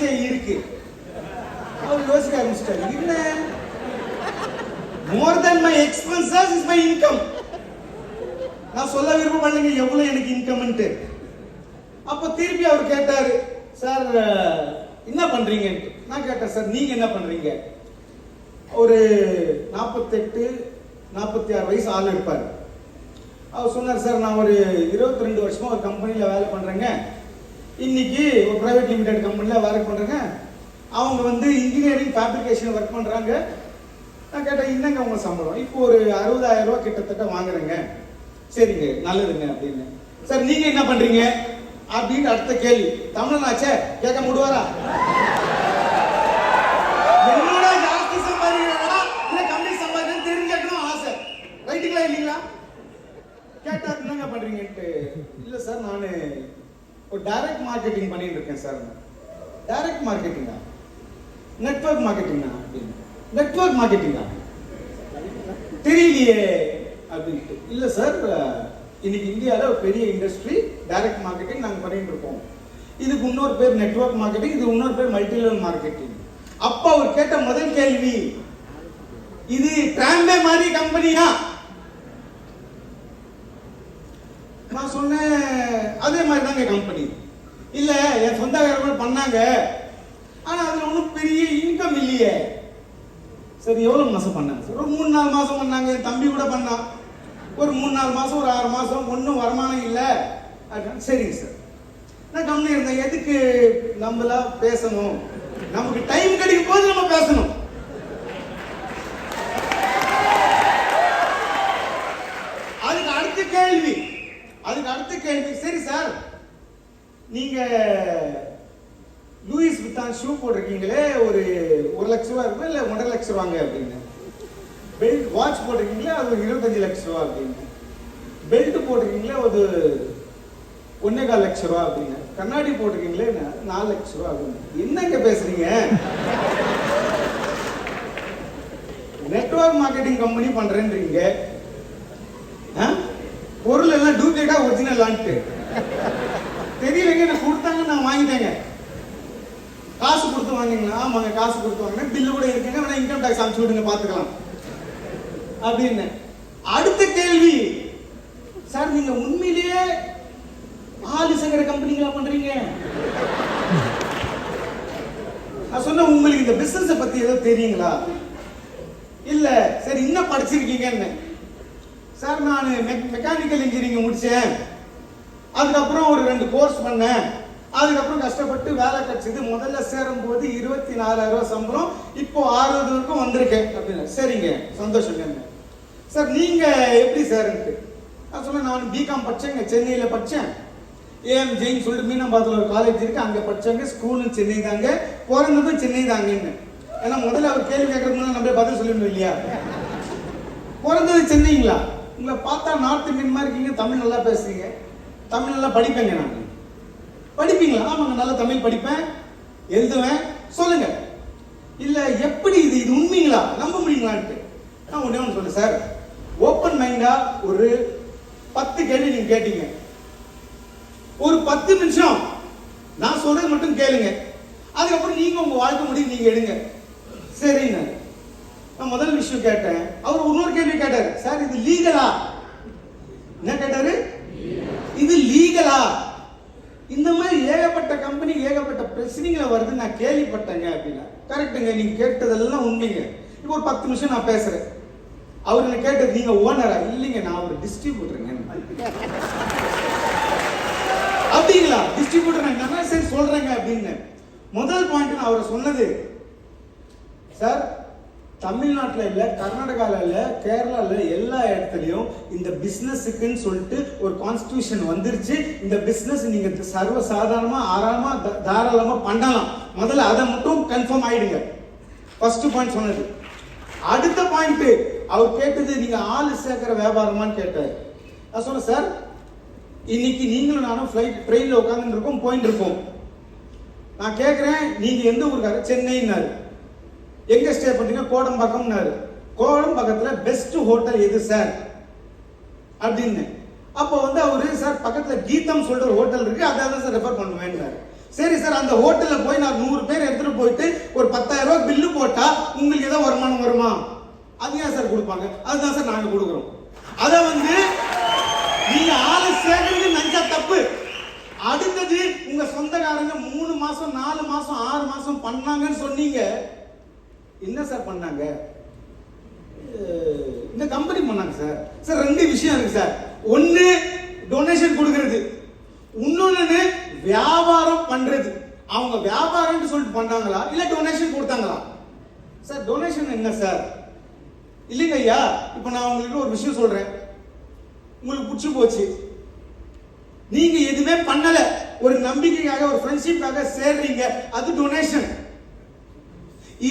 ஜாஸ்தியா இருக்கு. அவர் யோசிக்க ஆரம்பிச்சிட்டாரு, என்ன more than my expenses is my income. நான் சொல்ல விருப்பப்படலைங்க எவ்வளவு எனக்கு இன்கம்ன்ட்டு. அப்ப திருப்பி அவர் கேட்டாரு, சார் என்ன பண்றீங்க? நான் கேட்டேன், சார் நீங்க என்ன பண்றீங்க? ஒரு 48 46 வயசு ஆள் இருப்பாரு. அவர் சொன்னார், சார் நான் ஒரு 22 வருஷமா ஒரு கம்பெனில வேலை பண்றேங்க. இன்னைக்கு ஒரு பிரைவேட் லிமிடெட் கம்பெனில வேலை பண்றேங்க. அவங்க வந்து இன்ஜினியரிங் ஃபேப்ரிகேஷன் ஒர்க் பண்றாங்க. நான் கேட்டேன், என்னங்க உங்க சம்பளம்? இப்போ ஒரு 60,000 ரூபாய் கிட்டத்தட்ட வாங்குறேங்க. சரிங்க, நல்லதுங்க அப்படின்னு. சார் நீங்க என்ன பண்றீங்க அப்படின்னு அடுத்த கேள்வி. தமிழனாச்சே, கேட்க முடிவாரா? என்னோட ஜாஸ்தி சம்பாதிக்கிறா இல்ல கம்மி சம்பாதிக்கிறேன்னு தெரிஞ்சுக்கணும் ஆசை. ரைட்டுங்களா இல்லைங்களா? கேட்டா என்னங்க பண்றீங்கன்ட்டு. இல்ல சார் நான் ஒரு டைரக்ட் மார்க்கெட்டிங் பண்ணிட்டு இருக்கேன் சார். டைரக்ட் மார்க்கெட்டிங்கா? நெட்வொர்க் மார்க்கெட்டிங்கா அப்படின்னு. நெட்வொர்க் மார்க்கெட்டிங்கா தெரியலையே அப்படின்ட்டு. இல்ல சார், இன்னைக்கு இந்தியாவில் ஒரு பெரிய இண்டஸ்ட்ரி டைரக்ட் மார்க்கெட்டிங் நாங்கள் பண்ணிட்டு இருக்கோம். இதுக்கு இன்னொரு பேர் நெட்வொர்க் மார்க்கெட்டிங், இது இன்னொரு பேர் மல்டி லெவல் மார்க்கெட்டிங். அப்ப அவர் கேட்ட முதல் கேள்வி, இது டிராம்பே மாதிரி கம்பெனியா? நான் சொன்னேன், அதே மாதிரி தாங்க கம்பெனி. இல்ல என் சொந்தக்காரர்கள் பண்ணாங்க, ஆனா அதுல ஒன்றும் பெரிய இன்கம் இல்லையே. சரி எவ்வளவு மாசம் பண்ணாங்க சார்? ஒரு 3-4 மாசம் பண்ணாங்க. என் தம்பி கூட பண்ணான். ஒரு 3-4 மாசம், ஒரு 6 மாசம், ஒன்றும் வருமானம் இல்லை. சரிங்க சார், நான் கம்முன்னு இருந்தேன். எதுக்கு நம்மளா பேசணும்? நமக்கு டைம் கிடைக்கும் போது நம்ம பேசணும். அதுக்கு அடுத்த கேள்வி, சரி சார் நீங்க லூயிஸ் விட்டான் ஷூ போட்டிருக்கீங்களே, ஒரு 1 லட்சம் ரூபா இருக்கும், இல்ல 1.5 லட்சம் ரூபாங்க அப்படின்னு. பெல்ட் வாட்ச் போட்டிருக்கீங்களே, அது ஒரு 25 லட்சம் ரூபா அப்படின்னு. பெல்ட் போட்டிருக்கீங்களே, அது 1.25 லட்சம் ரூபா அப்படின்னு. கண்ணாடி போட்டிருக்கீங்களே, 4 லட்சம் ரூபா அப்படின்னு. என்னங்க பேசுறீங்க? நெட்வொர்க் மார்க்கெட்டிங் கம்பெனி பண்றேன்றீங்க, பொருள் எல்லாம் டூப்ளிகேட்டா ஒரிஜினலான்ட்டு தெரியலங்க. நான் கொடுத்தாங்க, நான் வாங்கிட்டேங்க. காசு கொடுத்து வாங்கிங்களா? ஆமாங்க, காசு கொடுத்து வாங்கினேன். பில்லு கூட இருக்குங்க, வேணா இன்கம் டாக்ஸ் அனுப்பிச்சு விடுங்க, பாத்துக்கலாம் அப்படின்னு. அடுத்த கேள்வி, சார் நீங்க உண்மையிலேயே ஆளு சங்கர கம்பெனிங்களா பண்றீங்க? நான் சொன்ன, உங்களுக்கு இந்த பிசினஸ் பத்தி ஏதோ தெரியுங்களா? இல்ல. சரி என்ன படிச்சிருக்கீங்கன்னு. சார் நான் மெக்கானிக்கல் இன்ஜினியரிங் முடிச்சேன். அதுக்கப்புறம் ஒரு 2 கோர்ஸ் பண்ணேன். அதுக்கப்புறம் கஷ்டப்பட்டு வேலை கிடைச்சது. முதல்ல சேரும் போது 24,000 ரூபாய் சம்பளம், இப்போ 60 வரைக்கும் வந்திருக்கேன் அப்படின்னு. சரிங்க, சந்தோஷங்க. சார் நீங்க எப்படி சார்? நான் சொன்னேன், நான் பிகாம் படிச்சேங்க, சென்னையில படிச்சேன். ஏஎம் ஜெயின் சொல்லிட்டு மீனம்பாக்கத்துல ஒரு காலேஜ் இருக்கு, அங்க படிச்சாங்க. ஸ்கூலும் சென்னை தாங்க, பிறந்ததும் சென்னை தாங்கன்னு. ஏன்னா முதல்ல அவர் கேள்வி கேட்கறதுனால நம்ம பதில் சொல்லணும் இல்லையா? பிறந்தது சென்னைங்களா? உங்களை பார்த்தா நார்த் இந்தியன் மாதிரி இருக்கீங்க, தமிழ் நல்லா பேசுறீங்க. தமிழ் நல்லா படிப்பேங்க. நான் படிப்பீங்களா? ஆமாங்க, நல்லா தமிழ் படிப்பேன், எழுதுவேன். சொல்லுங்க. இல்ல எப்படி இது உண்மைங்களா, நம்ப முடியுங்களான்ட்டு. நான் ஒண்ணே ஒன்று சொல்றேன் சார், ஓப்பன் மைண்டா ஒரு 10 கேள்வி நீங்க கேட்டீங்க. ஒரு 10 நிமிஷம் நான் சொல்றது மட்டும் கேளுங்க. அதுக்கப்புறம் நீங்க உங்க வாழ்க்கை முடிவு நீங்க எடுங்க. சரிங்க. நான் முதல் விஷயம் கேட்டேன். அவர் இன்னொரு கேள்வி கேட்டாரு, சார் இது லீகலா? என்ன கேட்டாரு? இது லீகலா? இந்த மாதிரி ஏகப்பட்ட கம்பெனி ஏகப்பட்ட பிரச்சனைகளை வருது நான் கேள்விப்பட்டேங்க அப்படின்னா. கரெக்டுங்க, நீங்க கேட்டதெல்லாம் உண்மைங்க. இப்போ ஒரு 10 நிமிஷம் நான் பேசுறேன். அவர் என்ன கேட்டது, நீங்க ஓனரா? இல்லைங்க, நான் ஒரு டிஸ்ட்ரிபியூட்டருங்க. அப்படிங்களா? டிஸ்ட்ரிபியூட்டர் என்னன்னா சரி சொல்றேங்க அப்படின்னு. முதல் பாயிண்ட் நான் அவரை சொன்னது, சார் தமிழ்நாட்டில் இல்லை, கர்நாடகாவில் இல்லை, கேரளாவில் எல்லா இடத்துலையும் இந்த பிஸ்னஸுக்குன்னு சொல்லிட்டு ஒரு கான்ஸ்டியூஷன் வந்துருச்சு. இந்த பிஸ்னஸ் நீங்க சர்வ சாதாரணமா ஆறாம தாராளமா பண்ணலாம். முதல்ல அதை மட்டும் கன்ஃபார்ம் ஆயிடுங்க. ஃபர்ஸ்ட் பாயிண்ட் சொன்னது. அடுத்த பாயிண்ட் அவர் கேட்டது, நீங்க ஆளு சேர்க்கிற வியாபாரமான்னு கேட்டார். நான் சொன்னேன், சார் இன்னைக்கு நீங்களும் நானும் ட்ரெயின்ல உட்கார்ந்து இருக்கோம், போயிட்டு இருக்கோம். நான் கேட்கிறேன், நீங்க எந்த ஊருக்காரு? சென்னைன்னாரு. எங்க ஸ்டே பண்றீங்க? கோடம்பாக்கம்னாரு. கோடம்பாக்கத்துல பெஸ்ட் ஹோட்டல் எது சார் அப்படின்னு. அப்போ அவரு, சார் பக்கத்துல கீதம் சொல்ற ஹோட்டல் இருக்கு, அதான் சார் ரெஃபர் பண்ணுவேன். சரி சார், அந்த ஹோட்டல்ல போய் நான் 100 பேர் எடுத்துட்டு போயிட்டு ஒரு 10,000 ரூபாய் பில்லு போட்டா உங்களுக்கு ஏதாவது வருமானம் வருமா? அது ஏன் சார் கொடுப்பாங்க? அதுதான் சார் நாங்க கொடுக்குறோம். அத நீங்க ஆளு சேர்க்கறது நஞ்சா தப்பு. அடுத்தது உங்க சொந்தக்காரங்க 3 மாசம் 4 மாசம் 6 மாசம் பண்ணாங்கன்னு சொன்னீங்க. என்ன சார் பண்ணாங்க? இந்த கம்பெனி பண்ணாங்க சார். சார் 2 விஷயம் இருக்கு சார். ஒன்னு டொனேஷன் கொடுக்கிறது, இன்னொன்னு வியாபாரம் பண்றது. அவங்க வியாபாரம்னு சொல்லிட்டு பண்ணாங்களா இல்ல டொனேஷன் கொடுத்தாங்களா? சார் டொனேஷன் என்ன சார்? இல்லைங்க ஐயா, இப்ப நான் உங்களுக்கு ஒரு விஷயம் சொல்றேன், உங்களுக்கு புடிச்சு போச்சு, நீங்க எதுவுமே பண்ணல, ஒரு நம்பிக்கைக்காக ஒரு ஃப்ரெண்ட்ஷிப்காக சேர்றீங்க, அது டொனேஷன்.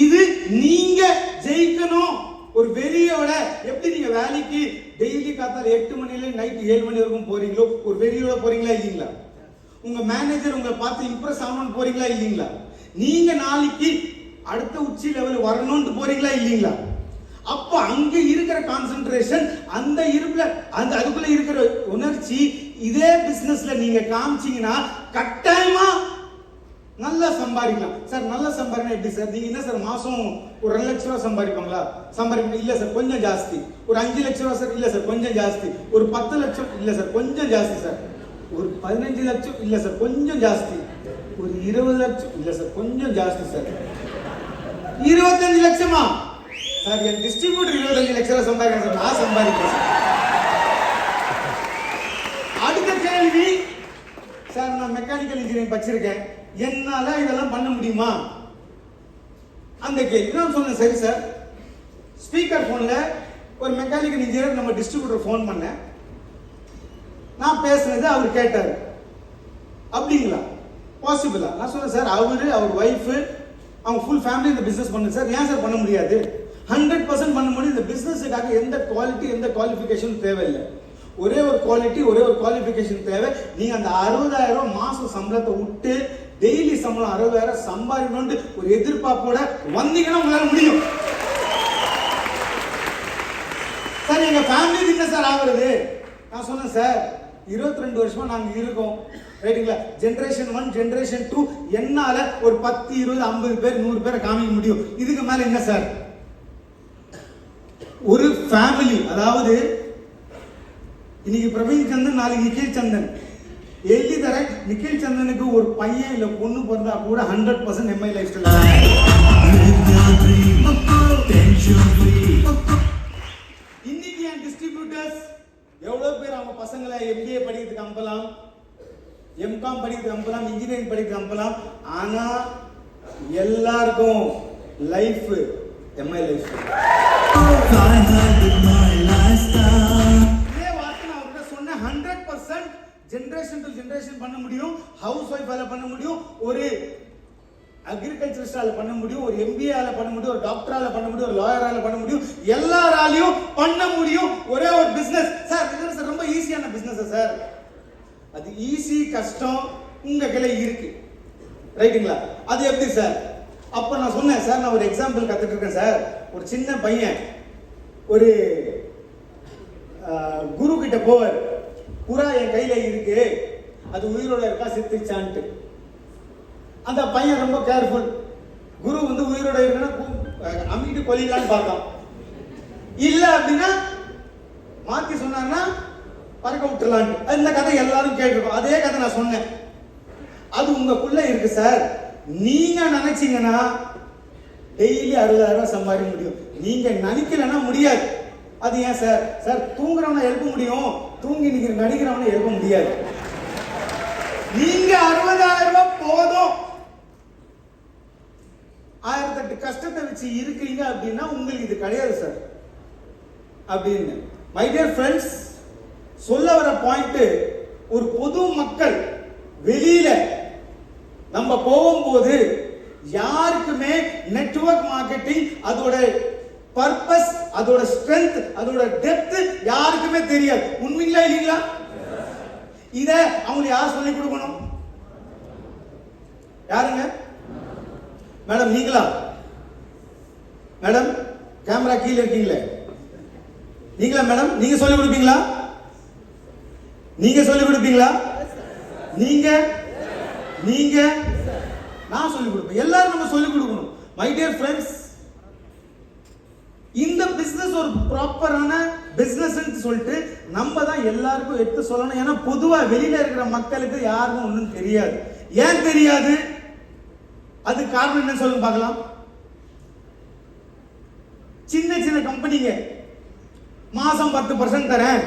இது நீங்க ஜெயிக்கணும் ஒரு வெறியோட. எப்படி நீங்க வேலைக்கு டெய்லி காத்தால 8 மணில நைட் 7 மணி வரைக்கும் போறீங்களோ, ஒரு வெறியோட போறீங்களா இல்லீங்களா? உங்க மேனேஜர் உங்களை பார்த்து இம்ப்ரெஸ் ஆகணும்னு போறீங்களா இல்லீங்களா? நீங்க நாளைக்கு அடுத்த உச்சி லெவல் வரணும்னு போறீங்களா இல்லீங்களா? அப்ப அங்க இருக்கிற கான்சென்ட்ரேஷன், அந்த இருப்புல அந்த அதுக்குள்ள இருக்கிற உணர்ச்சி, இதே பிசினஸ்ல நீங்க காமிச்சீங்கன்னா கட்டாயமா நல்லா சம்பாதிக்கலாம். சார் நல்ல சம்பாதிக்கணும் எப்படி சார்? நீங்க என்ன சார் மாசம் ஒரு 2 லட்சம் ரூபாய் சம்பாதிப்பாங்களா? சம்பாதிக்கணும் இல்ல சார், கொஞ்சம் ஜாஸ்தி. ஒரு 5 லட்சம் ரூபாய் சார், இல்ல சார் கொஞ்சம் ஜாஸ்தி. ஒரு 10 லட்சம் இல்ல சார் கொஞ்சம் ஜாஸ்தி சார். ஒரு 15 லட்சம் இல்ல சார் கொஞ்சம் ஜாஸ்தி. ஒரு 20 லட்சம் இல்ல சார் கொஞ்சம் ஜாஸ்தி சார். 25 லட்சமா சார்? என் டிஸ்ட்ரிபியூட்டர் 25 லட்சம் ரூபாய் சம்பாதிக்கிறேன் சார், நான் சம்பாதிக்கிறேன் சார். அடுத்த கேள்வி, சார் நான் மெக்கானிக்கல் இன்ஜினியரிங் படிச்சிருக்கேன், என்னால இதெல்லாம் பண்ண முடியுமா? அந்த கேள்வி நான் சொன்னேன். சரி சார், ஸ்பீக்கர் போன்ல ஒரு மெக்கானிக்கல் இன்ஜினியர் நம்ம டிஸ்ட்ரிபியூட்டர் போன் பண்ணேன், நான் பேசுனது அவர் கேட்டாரு. அப்படிங்களா? பாசிபிளா? நான் சொன்னேன் சார், அவர் வைஃப் அவங்க ஃபுல் ஃபேமிலி இந்த பிசினஸ் பண்ணுங்க சார். ஏன் சார் பண்ண முடியாது? 100% பண்ண முடியும். இந்த பிசினஸுக்காக எந்த குவாலிட்டி எந்த குவாலிஃபிகேஷன் தேவையில்லை. ஒரே ஒரு குவாலிட்டி ஒரே ஒரு குவாலிஃபிகேஷன் தேவை. நீங்க அந்த 60,000 ரூபாய் மாசம் சம்பளத்தை விட்டு டெய்லி சம்பளம் 60,000 சம்பாதிக்கணும்னு ஒரு எதிர்பார்ப்போட வந்தீங்கன்னா உங்களால முடியும். சார் எங்க ஃபேமிலி என்ன சார் ஆகுறது? நான் சொன்னேன் சார், 22 வருஷமா நாங்க இருக்கோம், ரைட்டுங்களா? ஜெனரேஷன் 1 ஜெனரேஷன் 2 என்னால ஒரு 10 20 50 பேர் 100 பேரை காமிக்க முடியும். இதுக்கு மேல என்ன சார்? ஒரு ஃபேமிலி, அதாவது இன்னைக்கு பிரவீன் சந்தன் நாளைக்கு நிக்கில் சந்தன், எழுதி தர நிக்கில் சந்தனுக்கு ஒரு பையன் இல்ல பொண்ணு பிறந்தா கூட 100% எம்ஐ லைஃப் ஸ்டைல். இன்னைக்கு என் டிஸ்ட்ரிபியூட்டர்ஸ் எவ்வளவு பேர் அவங்க பசங்களை MBA படிக்கிறதுக்கு அனுப்பலாம், MCOM படிக்கிறதுக்கு அனுப்பலாம், இன்ஜினியரிங் படிக்கிறதுக்கு அனுப்பலாம். ஆனா எல்லாருக்கும் life Mi life style. Generation to generation பண்ண முடியும், ஹவுஸ் ஒய்ஃபால பண்ண முடியும், ஒரு அக்ரிகல்ச்சரிஸ்டால பண்ண முடியும், ஒரு MBAல பண்ண முடியும், ஒரு டாக்டரால பண்ண முடியும், ஒரு லாயரால பண்ண முடியும், எல்லாராலையும் பண்ண முடியும் ஒரே ஒரு பிசினஸ். சார் பிசினஸ் ரொம்ப ஈஸியான பிசினஸ் சார். அது ஈஸி கஷ்டம் உங்க கையில இருக்கு, ரைட்டுங்களா? அது எப்படி சார்? அப்ப நான் சொன்னேன் சார், நான் ஒரு எக்ஸாம்பிள் கத்துட்டு இருக்கேன் சார். ஒரு சின்ன பையன் ஒரு குரு கிட்ட போவார், புறா என் கையில இருக்கு, அது உயிரோட இருக்கா செத்துச்சான்ட்டு. அந்த பையன் ரொம்ப கேர்ஃபுல், குரு உயிரோட இருக்குன்னா அம்மிட்டு கொலிக்கலான்னு பார்த்தான். இல்ல அப்படின்னா மாத்தி சொன்னார்னா பறக்க விட்டுலான்ட்டு. இந்த கதை எல்லாரும் கேட்டிருக்கோம். அதே கதை நான் சொன்னேன். அது உங்களுக்குள்ள இருக்கு சார். நீங்க நினைச்சீங்கன்னா டெய்லி 60,000 ரூபாய் சம்பாதிக்க முடியும். நீங்க நினைக்கலன்னா முடியாது. அது ஏன் சார்? சார் தூங்குறவனை எழுப்ப முடியும், தூங்கி நடிக்கிறவனை எழுப்ப முடியாது. நீங்க 60,000 ரூபாய் போதும், 1008 கஷ்டத்தை வச்சு இருக்கிறீங்க அப்படின்னா உங்களுக்கு இது கிடையாது சார் அப்படின்னு. மை டியர் ஃப்ரெண்ட்ஸ், சொல்ல வர பாயிண்ட், ஒரு பொது மக்கள் வெளியில நம்ம போகும்போது யாருக்குமே நெட்வொர்க் மார்க்கெட்டிங் அதோட பர்பஸ், அதோட ஸ்ட்ரென்த், அதோட டெப்த் யாருக்குமே தெரியாது. உண்மைங்களா இல்லீங்களா? இத அவங்களுக்கு யார் சொல்லி கொடுக்கணும்? யாருங்க? மேடம் நீங்களா? மேடம் கேமரா கீழே இருக்கீங்களே, நீங்களா மேடம்? நீங்க சொல்லி கொடுப்பீங்களா? நீங்க சொல்லி கொடுப்பீங்களா? நீங்க நீங்க நான் சொல்லிக் கொடுப்பேன். எல்லாரும் நம்ம சொல்லிக் கொடுக்கணும். மை டியர் ஃப்ரெண்ட்ஸ், இந்த பிசினஸ் ஒரு ப்ராப்பரான பிசினஸ் சொல்லிட்டு நம்ம தான் எல்லாருக்கும் எடுத்து சொல்லணும். ஏன்னா பொதுவா வெளியில இருக்கிற மக்களுக்கு யாருக்கும் ஒன்றும் தெரியாது. ஏன் தெரியாது? அது காரணம் என்ன சொல்லுங்க பார்க்கலாம். சின்ன சின்ன கம்பெனிங்க மாசம் 10% தரேன்,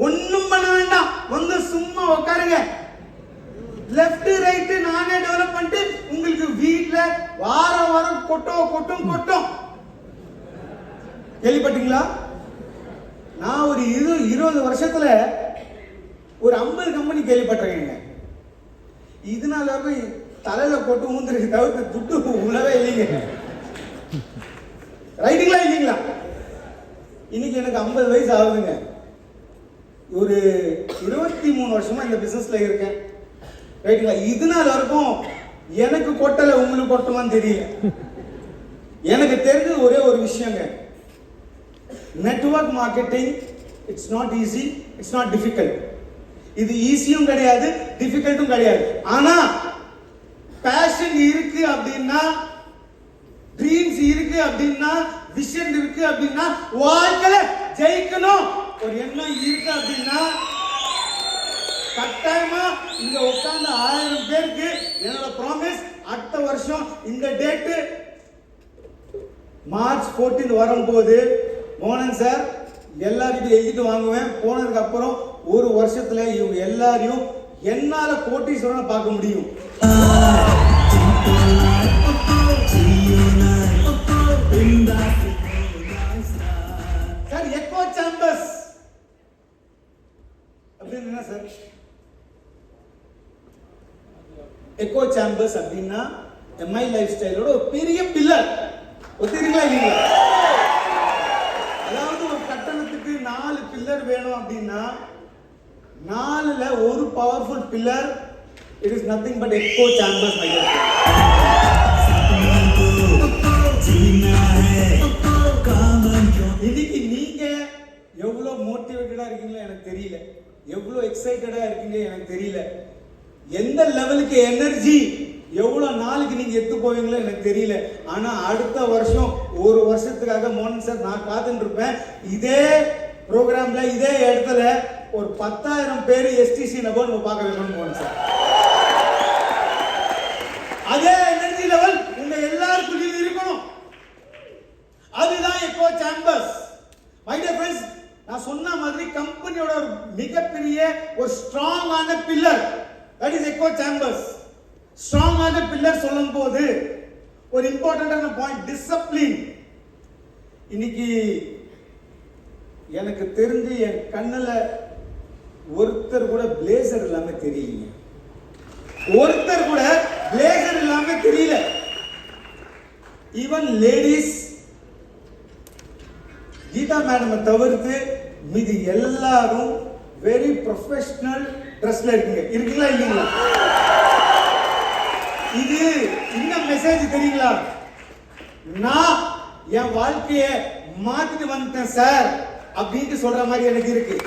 ஒண்ணும் பண்ண வேண்டாம், வந்து சும்மா உட்காருங்க, லெஃப்ட் ரைட் நானே டெவலப் பண்ணிட்டு உங்களுக்கு வீட்ல வாரம் வாரம் கொட்டும். கேள்விப்பட்டீங்களா? நான் ஒரு 20 வருஷத்துல ஒரு 50 கம்பெனி கேள்விப்பட்டிருக்கேங்க. இதனால தலையில கொட்டு ஊந்துருக்கு தவிர்த்து துட்டு உழவே இல்லைங்க. ரைட்டுங்களா இல்லைங்களா? இன்னைக்கு எனக்கு 50 வயசு ஆகுதுங்க. ஒரு 23 வருஷமா இந்த பிசினஸ்ல இருக்கேன். ரைட்டுங்களா? இதனால வரைக்கும் எனக்கு கொட்டல, உங்களுக்கு கொட்டுமான்னு தெரியல. எனக்கு தெரிஞ்சது ஒரே ஒரு விஷயங்க, network marketing it's not easy, it's not difficult. இது ஈஸியும் கிடையாது, டிஃபிகல்ட்டும் கிடையாது. ஆனா பேஷன் இருக்கு அப்படின்னா, ட்ரீம்ஸ் இருக்கு அப்படின்னா, விஷன் இருக்கு அப்படின்னா, வாழ்க்கையில ஜெயிக்கணும் ஒரு எண்ணம் இருக்கு அப்படின்னா, கட்டாயமா இங்க உட்கார்ந்து 1000 பேருக்கு என்னோட ப்ராமிஸ், அடுத்த வருஷம் இந்த டேட் மார்ச் 14 வரும்போது மோகனன் சார் எல்லாருக்கும் எழுதிட்டு வாங்குவேன். போனதுக்கு அப்புறம் ஒரு வருஷத்துல இவங்க எல்லாரையும் என்னால கோட்டீஸ்வரனை பார்க்க முடியும். சார் எக்கோ சேம்பர்ஸ் அப்படின்னு என்ன சார்? எக்கோ சேம்பர்ஸ் அப்படின்னா எம்ஐ லைஃப் ஸ்டைலோட ஒரு பெரிய பில்லர். ஒத்துக்கிறீங்களா இல்லைங்களா? அதாவது ஒரு கட்டணத்துக்கு 4 பில்லர் வேணும் அப்படின்னா 4ல ஒரு powerful pillar, it is nothing but echo chambers. இன்னைக்கு நீங்க எவ்வளவு மோட்டிவேட்டடா இருக்கீங்களோ எனக்கு தெரியல, எவ்வளவு எக்ஸைட்டடா இருக்கீங்க எனக்கு தெரியல, எந்த லெவலுக்கு எனர்ஜி எவ்வளவு நாளுக்கு நீங்க எடுத்து போவீங்களோ எனக்கு தெரியல. ஆனா அடுத்த வருஷம் ஒரு வருஷத்துக்காக மோகன் சார் நான் காத்துட்டு இருப்பேன். இதே ப்ரோக்ராம்ல இதே இடத்துல ஒரு 10,000 பேர் எஸ்டிசி நபர் நம்ம பார்க்க வைக்கணும் மோகன் சார். அதே எனர்ஜி லெவல் உங்க எல்லாருக்குள்ளயும் இருக்கணும். அதுதான் echo chambers. My dear friends, நான் சொன்ன மாதிரி கம்பெனியோட ஒரு மிகப்பெரிய ஒரு ஸ்ட்ராங்கான pillar, that is echo chambers. ஸ்ட்ராங்கான பில்லர் சொல்லும் போது ஒரு இம்பார்ட்டன்டான பாயிண்ட், டிசிப்ளின். இன்னைக்கு எனக்கு தெரிஞ்சு என் கண்ணுல ஒருத்தர் கூட பிளேசர் இல்லாம தெரியல. ஒருத்தர் கூட பிளேசர் இல்லாம தெரியல. ஈவன் லேடிஸ் கீதா மேடம் தவிர்த்து மீதி எல்லாரும் வெரி ப்ரொஃபஷனல் ட்ரெஸ்ல இருக்கீங்களா இல்லைங்களா? இது என்ன மெசேஜ் தெரியுங்களா? நான் என் வாழ்க்கையை மாத்திட்டு வந்துட்டேன் சார் அப்படின்னு சொல்ற மாதிரி எனக்கு இருக்கு.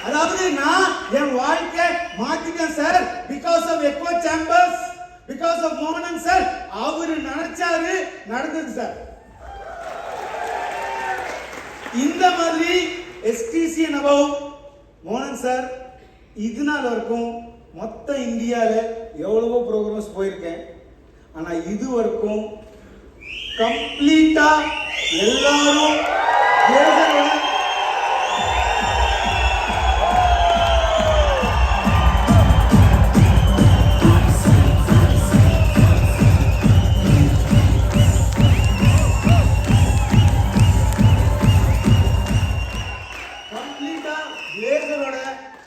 அதாவது நான் என் வாழ்க்கை மாத்திட்டேன் sir because of echo chambers, because of மோகனன் சார். அவரு நினைச்சாரு, நடந்தது சார். இந்த மாதிரி எஸ்டிசி அனுபவம் மோகனன் சார் இதனால வரைக்கும் மொத்த இந்தியால எவ்வளவோ ப்ரோக்ராம்ஸ் போயிருக்கேன். ஆனா இது வரைக்கும் கம்ப்ளீட்டா எல்லாரும்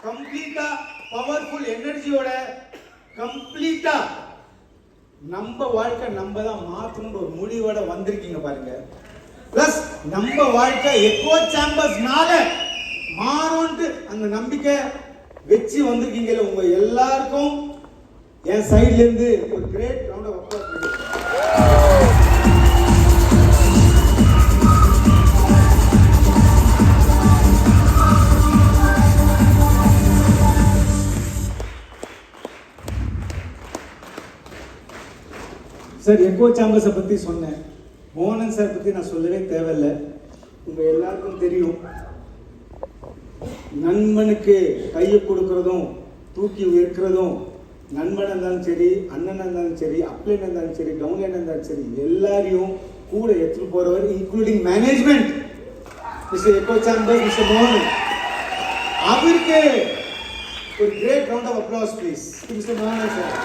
கம்ப்ளீட்டா பவர்ஃபுல் எனர்ஜியோட கம்ப்ளீட்டா நம்ம வாழ்க்கை நம்ம தான் மாற்றணும் ஒரு முடிவோட வந்திருக்கீங்க பாருங்க. பிளஸ் நம்ம வாழ்க்கை எக்கோ சேம்பர்ஸ்னால மாறும்னு அந்த நம்பிக்கை வச்சு வந்திருக்கீங்க. உங்க எல்லாருக்கும் என் சைட்ல இருந்து ஒரு great round of applause. Sir echo சாம்பர்ஸை பற்றி சொன்னேன். மோகனன் சார் பற்றி நான் சொல்லவே தேவையில்லை. உங்கள் எல்லாருக்கும் தெரியும், நண்பனுக்கு கையை கொடுக்கறதும் தூக்கி உயர்க்கிறதும் நண்பனாக இருந்தாலும் சரி, அண்ணனாக இருந்தாலும் சரி, அப்ளைனாக இருந்தாலும் சரி, டவுன்லைனாக இருந்தாலும் சரி, எல்லாரையும் கூட எடுத்துட்டு போறவர், including management, mister echo chamber, mister மோகன். அவருக்கு ஒரு great round of applause please, mister மோகன் சார்.